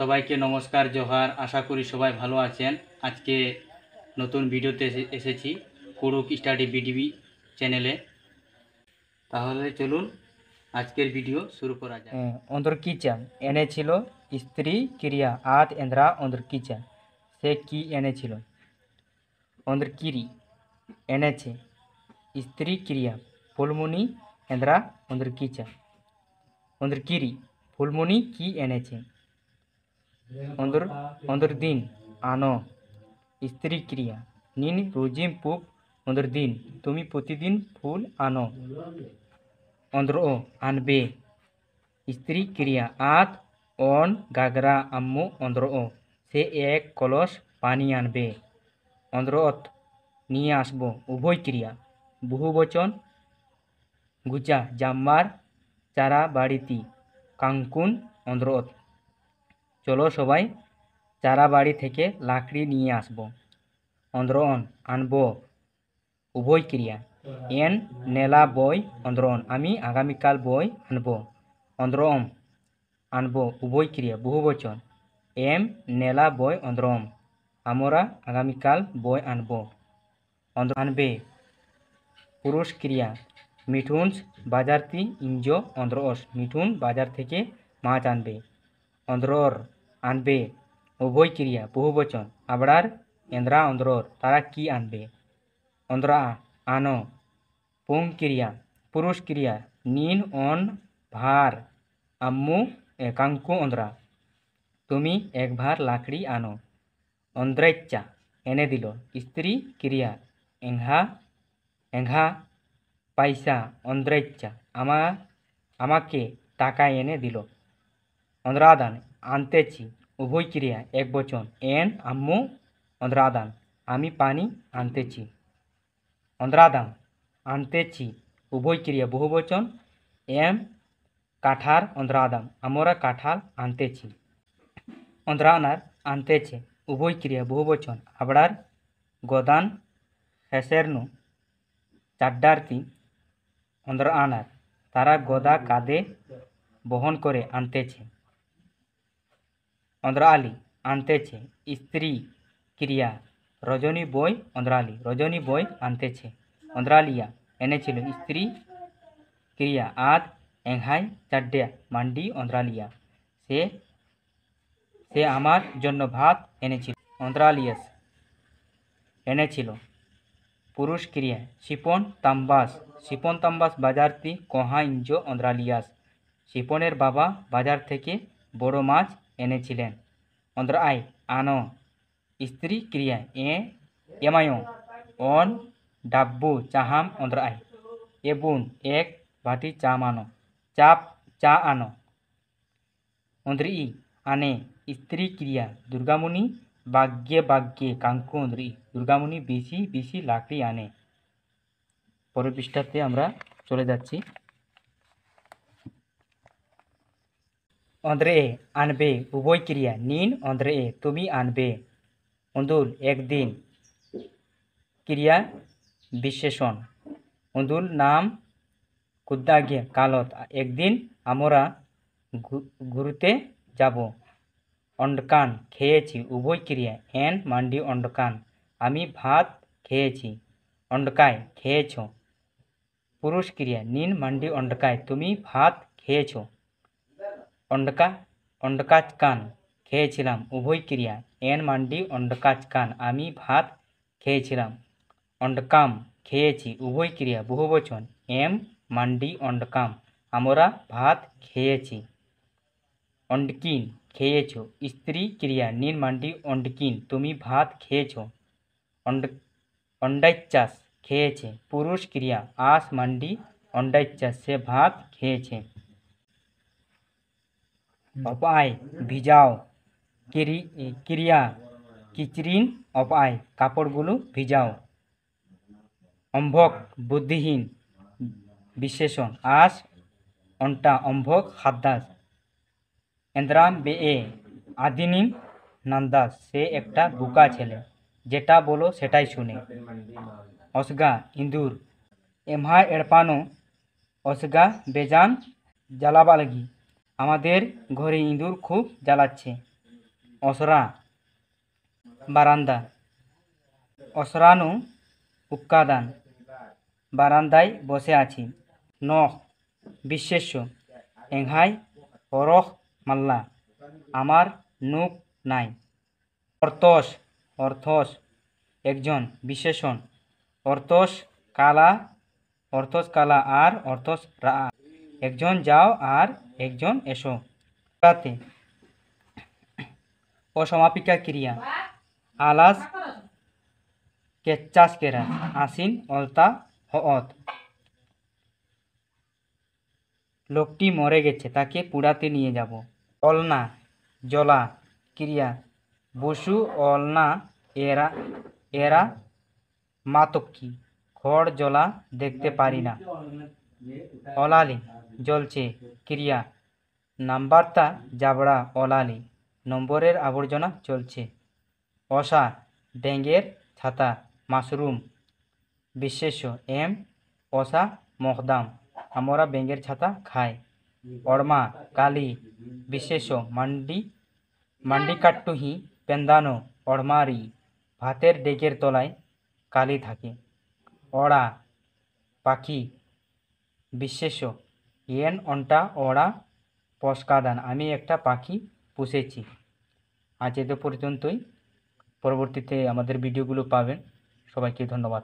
সবাইকে নমস্কার, জোহার। আশা করি সবাই ভালো আছেন। আজকে নতুন ভিডিওতে এসেছি কুড়ুক স্টাডি বিডিবি চ্যানেলে। তাহলে চলুন আজকের ভিডিও শুরু করা যাক। অন্তর্কিচা এনেছিল স্ত্রী ক্রিয়া আদ এন্দ্রা অন্তর্কিচা সে কি এনেছিল? অন্তর্কিরি এনেছে স্ত্রী ক্রিয়া ফুলমণি এন্দ্রা অন্তর্কিচা। অন্তর্কিরি ফুলমণি কি এনেছে? অন্তর্দিন আনো স্ত্রী ক্রিয়া নিন রুজিম পুপ অন্তর্দিন তুমি প্রতিদিন ফুল আনো। অন্ধ্র আনবে স্ত্রী ক্রিয়া আত অন গাগরা আম্মু অন্ধ্র সে এক কলস পানি আনবে। অন্ধ্রত নিয়ে আসবো উভয় ক্রিয়া বহুবচন গুচা জাম্মার চারা বাড়িতি কাঙ্কুন অন্ধ্রত। চলো সবাই চারা বাড়ি থেকে লাকড়ি নিয়ে আসবো। অন্ধ্রন আনবো উভয় ক্রিয়া এন নেলা বই অন্ধ্রন আমি আগামীকাল বই আনবো। অন্ধ্রম আনবো উভয় ক্রিয়া বহুবচন এম নেলা বই অন্ধ্রম আমরা আগামীকাল বই আনবো। অন্ধ্র আনবে পুরুষ ক্রিয়া মিঠুনস বাজারতি ইঞ্জ অন্ধ্রস মিঠুন বাজার থেকে মাছ আনবে। অন্ধ্রর আনবে উভয় ক্রিয়া বহুবচন আবড়ার এন্দ্রা অন্ধ্রর তারা কি আনবে। অন্ধ্রা আনো পুং ক্রিয়া পুরুষ ক্রিয়া নিন অন ভার আম্মু কাঙ্কু অন্ধ্রা তুমি এক ভার লাকড়ি আনো। অন্ধ্রেচ্চা এনে দিল স্ত্রী ক্রিয়া এংহা এংহা পয়সা অন্ধ্রেচ্চা আমাকে টাকা এনে দিল। অন্ধ্রাদান আনতেছি উভয় ক্রিয়া এক বচন এন আম্মু অন্ধ্রাদান আমি পানি আনতেছি। অন্ধ্রাদান আনতেছি উভয় ক্রিয়া বহুবচন এম কাঠার অন্ধ্রাদাম আমরা কাঁঠাল আনতেছি। অন্ধ্রানার আনতেছে উভয় ক্রিয়া বহুবচন আবড়ার গদান হেসেরনু চাড্ডার্তি অন্ধ্র আনার তারা গদা কাঁধে বহন করে আনতেছে। অন্ধ্র আলী আনতেছে স্ত্রী ক্রিয়া রজনী বই অন্ধ্রালী রজনী বই আনতেছে। অন্ধ্রালিয়া এনেছিল স্ত্রী ক্রিয়া আদ এংহাই চাড্ডা মান্ডি অন্ধ্রালিয়া সে সে আমার জন্য ভাত এনেছিল। অন্ধ্রালিয়াস এনেছিল পুরুষ ক্রিয়া শিপন তাম্বাস বাজারতি কহা ইঞ্জ অন্ধ্রালিয়াস শিপনের বাবা বাজার থেকে বড় মাছ এনেছিলেন। অন্ধ্র আই আনো স্ত্রী ক্রিয়া এমায়ো অন ডাব্বু চাহাম অন্ধ্র আই এবুন এক বাটি চা মানো চা আনো। অন্ধ্র ই আনে স্ত্রী ক্রিয়া দুর্গামণি বাগ্যে কাঙ্কু অন্ধ্র ই দুর্গামণি বেশি লাকড়ি আনে। পরের পৃষ্ঠাতে আমরা চলে যাচ্ছি। অন্ধ্রে আনবে উভয় ক্রিয়া নিন অন্ধ্রে তুমি আনবে। অন্দুল একদিন ক্রিয়া বিশেষণ অন্দুল নাম কুদ্দাগে কালত একদিন আমরা ঘুরতে যাব। অন্ডকান খেয়েছি উভয় ক্রিয়া এন মান্ডি অন্ডকান আমি ভাত খেয়েছি। অন্ডকায় খেয়েছ পুরুষ ক্রিয়া নিন মান্ডি অন্ডকায় তুমি ভাত খেয়েছ। অন্ডকাচকান খেয়েছিলাম উভয় ক্রিয়া এন মান্ডি অন্ডকাচকান আমি ভাত খেয়েছিলাম। অন্ডকাম খেয়েছি উভয় ক্রিয়া বহুবচন এম মান্ডি অন্ডকাম আমরা ভাত খেয়েছি। অন্ডকিন খেয়েছ স্ত্রী ক্রিয়া নিন মান্ডি অন্ডকিন তুমি ভাত খেয়েছ। অন্ডাইচাস খেয়েছে পুরুষ ক্রিয়া আস মান্ডি অন্ডাইচাস সে ভাত খেয়েছে। অপায় ভিজাও ক্রিয়া কিচরিন অপায় কাপড়গুলো ভিজাও। অম্ভক বুদ্ধিহীন বিশেষণ আস অন্টা অম্ভক হাদ্দাস এন্দ্রাম বে আদিনিম নান্দাস সে একটা বোকা ছেলে যেটা বলো সেটাই শুনে। অসগা ইঁদুর এমহা এড়পানো অসগা বেজান জ্বালাবা লাগি আমাদের ঘরে ইঁদুর খুব জ্বালাচ্ছে। অসরা বারান্দা, অসরানু উপাদান, বারান্দায় বসে আছি। নখ বিশেষ্য, এংহাই হরখ মাল্লা, আমার নুক নাই। অর্থস অর্থস একজন বিশেষণ, অর্থস কালা আর অর্থস রা, একজন যাও আর একজন এসো। রাতে অসমাপিকা ক্রিয়া, আলাস কেচ্চাস কেরা, আসিন অলতা হত। লোকটি মরে গেছে, তাকে পুড়াতে নিয়ে যাব। অলনা জলা ক্রিয়া, বসু অলনা এরা এরা মাতক্কি, খড় জলা দেখতে পারি না। অলালি জ্বলছে ক্রিয়া, নাম্বারটা জাবড়া অলালি, নম্বরের আবর্জনা চলছে। অসা ব্যাঙের ছাতা, মাশরুম বিশেষ্য, এম অসা মকদাম, আমরা ব্যাঙের ছাতা খাই। অড়মা কালি বিশেষ্য, মান্ডি কাট্টুহি পেন্দানো অড়মারি, ভাতের ডেকের তলায় কালি থাকে। অড়া পাখি বিশেষ্য, এন অন্টা ওড়া পস্কাদান, আমি একটা পাখি পুষেছি। আজ এত পর্যন্তই, পরবর্তীতে আমাদের ভিডিওগুলো পাবেন। সবাইকে ধন্যবাদ।